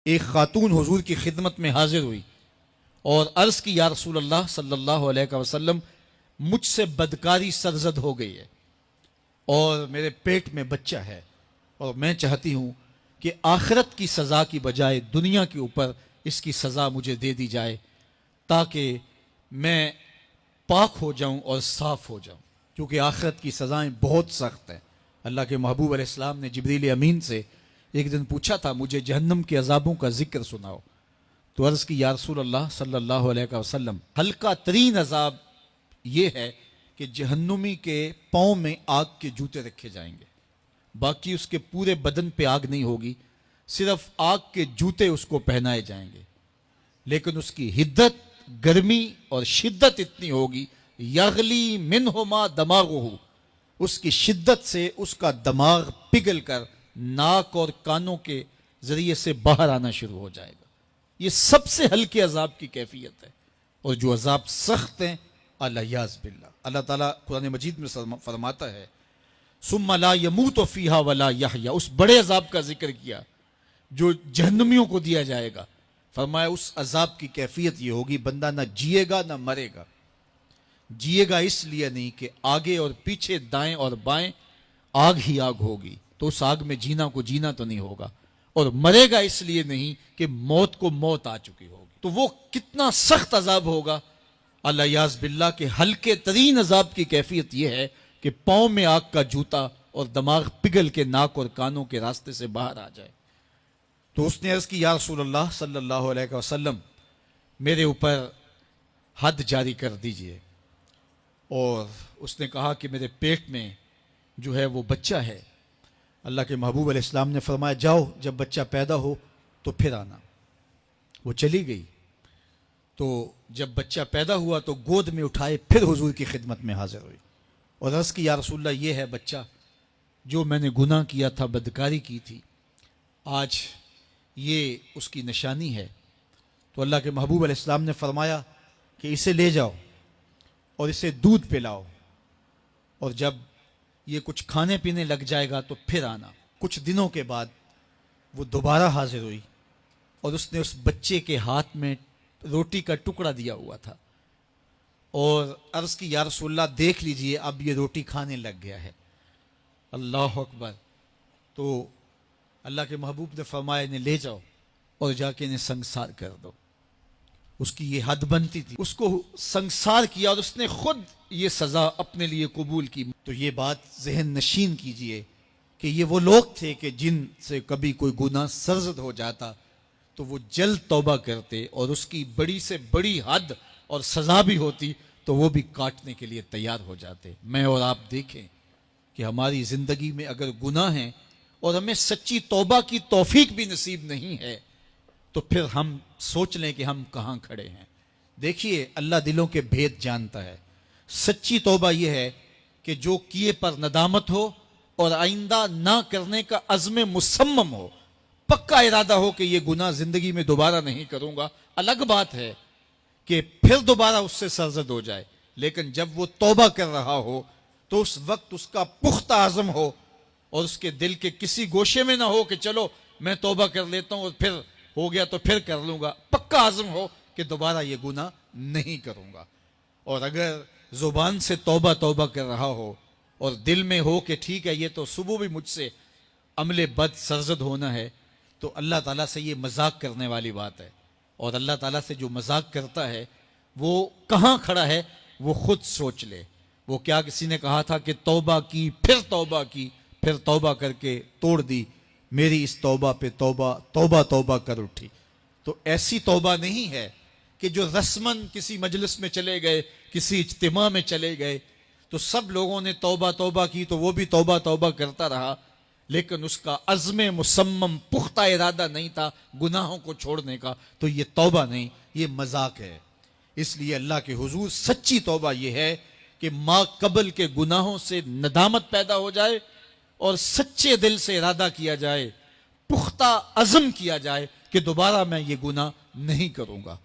ایک خاتون حضور کی خدمت میں حاضر ہوئی اور عرض کی یا رسول اللہ صلی اللہ علیہ وسلم مجھ سے بدکاری سرزد ہو گئی ہے اور میرے پیٹ میں بچہ ہے اور میں چاہتی ہوں کہ آخرت کی سزا کی بجائے دنیا کے اوپر اس کی سزا مجھے دے دی جائے تاکہ میں پاک ہو جاؤں اور صاف ہو جاؤں، کیونکہ آخرت کی سزائیں بہت سخت ہیں۔ اللہ کے محبوب علیہ السلام نے جبریل امین سے ایک دن پوچھا تھا مجھے جہنم کے عذابوں کا ذکر سناؤ، تو عرض کی یا رسول اللہ صلی اللہ علیہ وسلم ہلکا ترین عذاب یہ ہے کہ جہنمی کے پاؤں میں آگ کے جوتے رکھے جائیں گے، باقی اس کے پورے بدن پہ آگ نہیں ہوگی، صرف آگ کے جوتے اس کو پہنائے جائیں گے، لیکن اس کی حدت، گرمی اور شدت اتنی ہوگی یغلی منہما دماغہ، اس کی شدت سے اس کا دماغ پگھل کر ناک اور کانوں کے ذریعے سے باہر آنا شروع ہو جائے گا۔ یہ سب سے ہلکے عذاب کی کیفیت ہے، اور جو عذاب سخت ہیں الیاذ باللہ، اللہ تعالیٰ قرآن مجید میں فرماتا ہے ثم لا يموت فیہا ولا یحیا، اس بڑے عذاب کا ذکر کیا جو جہنمیوں کو دیا جائے گا، فرمایا اس عذاب کی کیفیت یہ ہوگی بندہ نہ جیے گا نہ مرے گا۔ جیے گا اس لیے نہیں کہ آگے اور پیچھے دائیں اور بائیں آگ ہی آگ ہوگی، تو اس آگ میں جینا کو جینا تو نہیں ہوگا، اور مرے گا اس لیے نہیں کہ موت کو موت آ چکی ہوگی۔ تو وہ کتنا سخت عذاب ہوگا الیاذ باللہ کہ ہلکے ترین عذاب کی کیفیت یہ ہے کہ پاؤں میں آگ کا جوتا اور دماغ پگھل کے ناک اور کانوں کے راستے سے باہر آ جائے۔ تو اس نے عرض کی یا رسول اللہ صلی اللہ علیہ وسلم میرے اوپر حد جاری کر دیجئے، اور اس نے کہا کہ میرے پیٹ میں جو ہے وہ بچہ ہے۔ اللہ کے محبوب علیہ السلام نے فرمایا جاؤ جب بچہ پیدا ہو تو پھر آنا۔ وہ چلی گئی، تو جب بچہ پیدا ہوا تو گود میں اٹھائے پھر حضور کی خدمت میں حاضر ہوئی اور عرض کی یا رسول اللہ یہ ہے بچہ جو میں نے گناہ کیا تھا، بدکاری کی تھی، آج یہ اس کی نشانی ہے۔ تو اللہ کے محبوب علیہ السلام نے فرمایا کہ اسے لے جاؤ اور اسے دودھ پلاؤ، اور جب یہ کچھ کھانے پینے لگ جائے گا تو پھر آنا۔ کچھ دنوں کے بعد وہ دوبارہ حاضر ہوئی اور اس نے اس بچے کے ہاتھ میں روٹی کا ٹکڑا دیا ہوا تھا، اور عرض کی یا رسول اللہ دیکھ لیجئے اب یہ روٹی کھانے لگ گیا ہے۔ اللہ اکبر۔ تو اللہ کے محبوب نے فرمایا انہیں لے جاؤ اور جا کے انہیں سنگسار کر دو۔ اس کی یہ حد بنتی تھی، اس کو سنگسار کیا اور اس نے خود یہ سزا اپنے لیے قبول کی۔ تو یہ بات ذہن نشین کیجئے کہ یہ وہ لوگ تھے کہ جن سے کبھی کوئی گناہ سرزد ہو جاتا تو وہ جلد توبہ کرتے، اور اس کی بڑی سے بڑی حد اور سزا بھی ہوتی تو وہ بھی کاٹنے کے لیے تیار ہو جاتے۔ میں اور آپ دیکھیں کہ ہماری زندگی میں اگر گناہ ہیں اور ہمیں سچی توبہ کی توفیق بھی نصیب نہیں ہے تو پھر ہم سوچ لیں کہ ہم کہاں کھڑے ہیں۔ دیکھیے اللہ دلوں کے بھید جانتا ہے۔ سچی توبہ یہ ہے کہ جو کیے پر ندامت ہو اور آئندہ نہ کرنے کا عزم مصمم ہو، پکا ارادہ ہو کہ یہ گناہ زندگی میں دوبارہ نہیں کروں گا۔ الگ بات ہے کہ پھر دوبارہ اس سے سرزد ہو جائے، لیکن جب وہ توبہ کر رہا ہو تو اس وقت اس کا پختہ عزم ہو اور اس کے دل کے کسی گوشے میں نہ ہو کہ چلو میں توبہ کر لیتا ہوں اور پھر ہو گیا تو پھر کر لوں گا۔ پکا عزم ہو کہ دوبارہ یہ گناہ نہیں کروں گا۔ اور اگر زبان سے توبہ توبہ کر رہا ہو اور دل میں ہو کہ ٹھیک ہے یہ تو صبح بھی مجھ سے عمل بد سرزد ہونا ہے، تو اللہ تعالیٰ سے یہ مذاق کرنے والی بات ہے، اور اللہ تعالیٰ سے جو مذاق کرتا ہے وہ کہاں کھڑا ہے وہ خود سوچ لے۔ وہ کیا کسی نے کہا تھا کہ توبہ کی پھر توبہ کر کے توڑ دی، میری اس توبہ پہ توبہ توبہ توبہ کر اٹھی۔ تو ایسی توبہ نہیں ہے کہ جو رسماً کسی مجلس میں چلے گئے، کسی اجتماع میں چلے گئے تو سب لوگوں نے توبہ توبہ کی تو وہ بھی توبہ توبہ کرتا رہا، لیکن اس کا عزم مصمم پختہ ارادہ نہیں تھا گناہوں کو چھوڑنے کا، تو یہ توبہ نہیں، یہ مذاق ہے۔ اس لیے اللہ کے حضور سچی توبہ یہ ہے کہ ما قبل کے گناہوں سے ندامت پیدا ہو جائے اور سچے دل سے ارادہ کیا جائے، پختہ عزم کیا جائے کہ دوبارہ میں یہ گناہ نہیں کروں گا۔